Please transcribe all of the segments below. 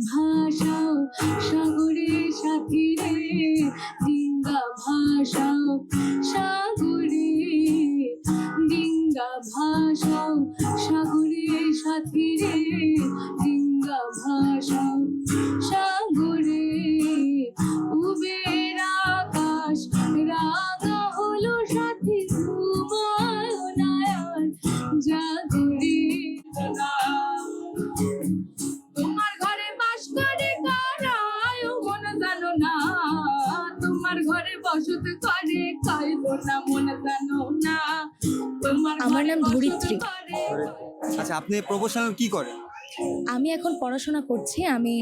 ভাষাও সাগরের সাথী রে, ডিঙ্গা ভাষাও সাগরে, ডিঙ্গা ভাষাও সাগরের সাথী রে, ডিঙ্গা ভাষাও সাগরে। উবের আকাশ রাঙা হলো সাথী, তোমার নয়ন জাগরে। তোমার ঘরে বাস করে কারা মন জানো না, তোমার ঘরে বসত করে কাইলো না মন জানো না। আমার নাম ধরিত্রী। আচ্ছা, আপনি প্রফেশনাল কি করেন? আমি এখন পড়াশোনা করছি। আমি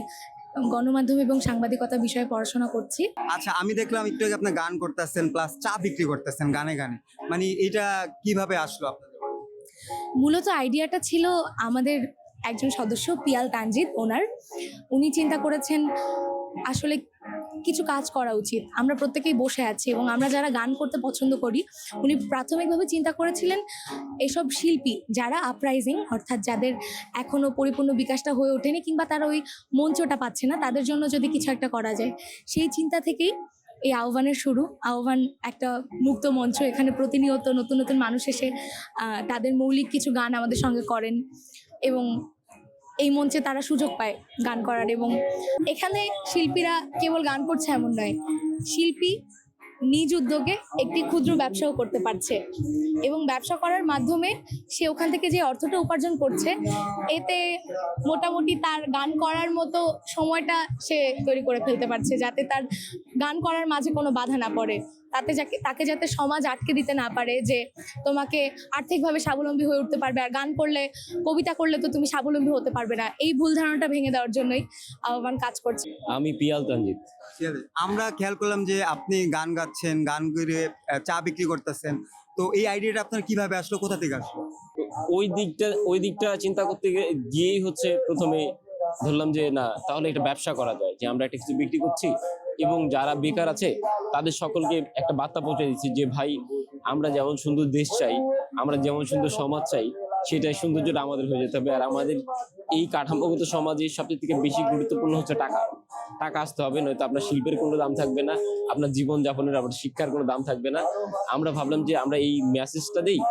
গণমাধ্যম এবং সাংবাদিকতা বিষয়ে পড়াশোনা করছি। আচ্ছা, আমি দেখলাম একটু আগে আপনি গান করতেছেন প্লাস চা বিক্রি করতেছেন গানে গানে, মানে এটা কিভাবে আসলো আপনাদের? মূলত আইডিয়াটা ছিল আমাদের একজন সদস্য পিয়াল তানজিদ, ওনার। উনি চিন্তা করেছেন আসলে কিছু কাজ করা উচিত, আমরা প্রত্যেকেই বসে আছি এবং আমরা যারা গান করতে পছন্দ করি। উনি প্রাথমিকভাবে চিন্তা করেছিলেন এসব শিল্পী যারা আপরাইজিং, অর্থাৎ যাদের এখনো পরিপূর্ণ বিকাশটা হয়ে ওঠেনি কিংবা তারা ওই মঞ্চটা পাচ্ছে না, তাদের জন্য যদি কিছু একটা করা যায়। সেই চিন্তা থেকেই এই আহ্বানের শুরু। আহ্বান একটা মুক্ত মঞ্চ, এখানে প্রতিনিয়ত নতুন নতুন মানুষ এসে তাদের মৌলিক কিছু গান আমাদের সঙ্গে করেন এবং এই মঞ্চে তারা সুযোগ পায় গান করার। এবং এখানে শিল্পীরা কেবল গান করছে এমন নয়, শিল্পী নিজ উদ্যোগে একটি ক্ষুদ্র ব্যবসাও করতে পারছে এবং ব্যবসা করার মাধ্যমে সে ওখান থেকে যে অর্থটা উপার্জন করছে, এতে মোটামুটি তার গান করার মতো সময়টা সে তৈরি করে ফেলতে পারছে, যাতে তার গান করার মাঝে কোনো বাধা না পড়ে, তাকে যাতে সমাজ আটকে দিতে না পারে যে তোমাকে আর্থিকভাবে স্বাবলম্বী হয়ে উঠতে পারবে, আর গান করলে, কবিতা করলে তো তুমি স্বাবলম্বী হতে পারবে না। এই ভুল ধারণাটা ভেঙে দেওয়ার জন্যই আহ্বান কাজ করছে। আমি পিয়াল তানজিদ। আমরা খেয়াল করলাম যে আপনি গান গাচ্ছেন, গান করে চা বিক্রি করতেছেন, তো এই আইডিয়াটা আপনার কিভাবে আসলো, কোথা থেকে আসলো? ওই দিকটা চিন্তা করতে গিয়েই হচ্ছে প্রথমে ধরলাম যে না, তাহলে একটা ব্যবসা করা যায়, যে আমরা একটা কিছু বিক্রি করছি এবং যারা বেকার আছে তাদের সকলকে একটা বার্তা পৌঁছে দিচ্ছি যে ভাই, আমরা যেমন সুন্দর দেশ চাই, আমরা যেমন সুন্দর সমাজ চাই, সেটাই সৌন্দর্যটা আমাদের হয়ে যেতে হবে। আর আমাদের এই কাঠামোগত সমাজে সবচেয়ে থেকে বেশি গুরুত্বপূর্ণ হচ্ছে টাকা আসতে হবে, নয়তো আপনার শিল্পের কোনো দাম থাকবে না, আপনার জীবনযাপনের, আপনার শিক্ষার কোনো দাম থাকবে না। আমরা ভাবলাম যে আমরা এই মেসেজটা দিই,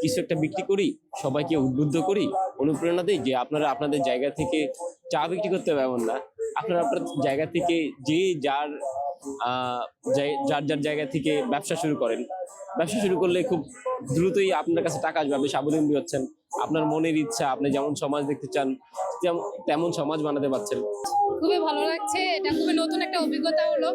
কিছু একটা বিক্রি করি, সবাইকে উদ্বুদ্ধ করি, অনুপ্রেরণা দিই যে আপনারা আপনাদের জায়গা থেকে চা বিক্রি করতে হবে এমন না, আপনারা আপনার জায়গা থেকে যে যার জায়গা থেকে ব্যবসা শুরু করেন। ব্যবসা শুরু করলে খুব দ্রুতই আপনার কাছে টাকা আসবে, আপনি স্বাবলম্বী হচ্ছেন, আপনার মনের ইচ্ছা, আপনি যেমন সমাজ দেখতে চান তেমন সমাজ বানাতে পারছেন। খুবই ভালো লাগছে, এটা খুবই নতুন একটা অভিজ্ঞতা হলো।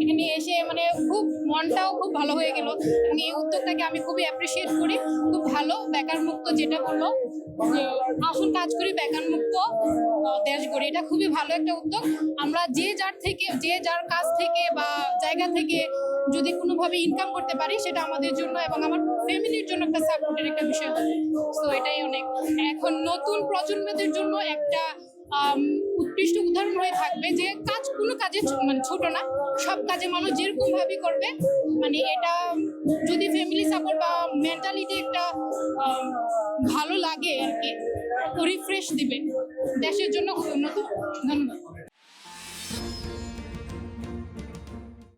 এখানে এসে মানে খুব মনটাও খুব ভালো হয়ে গেল এবং এই উদ্যোগটাকে আমি খুবই অ্যাপ্রিসিয়েট করি। খুব ভালো, বেকার মুক্ত যেটা বললো, আসুন কাজ করি বেকার মুক্ত দেশ গড়ি, এটা খুবই ভালো একটা উদ্যোগ। আমরা যে যার কাজ থেকে বা জায়গা থেকে যদি কোনোভাবে ইনকাম করতে পারি, সেটা আমাদের জন্য এবং আমার ফ্যামিলির জন্য একটা সাপোর্টের একটা বিষয় হবে। তো এটাই অনেক, এখন নতুন প্রজন্মদের জন্য একটা উৎকৃষ্ট উদাহরণ হয়ে থাকবে যে কোনো কাজে মানে ছোট না, সব কাজে মানুষ যেরকম ভাবে করবে, মানে এটা যদি ফ্যামিলি সাপোর্ট বা মেন্টালিটি একটা ভালো লাগে আর কি, রিফ্রেশ দিবে, দেশের জন্য খুব উন্নত। ধন্যবাদ।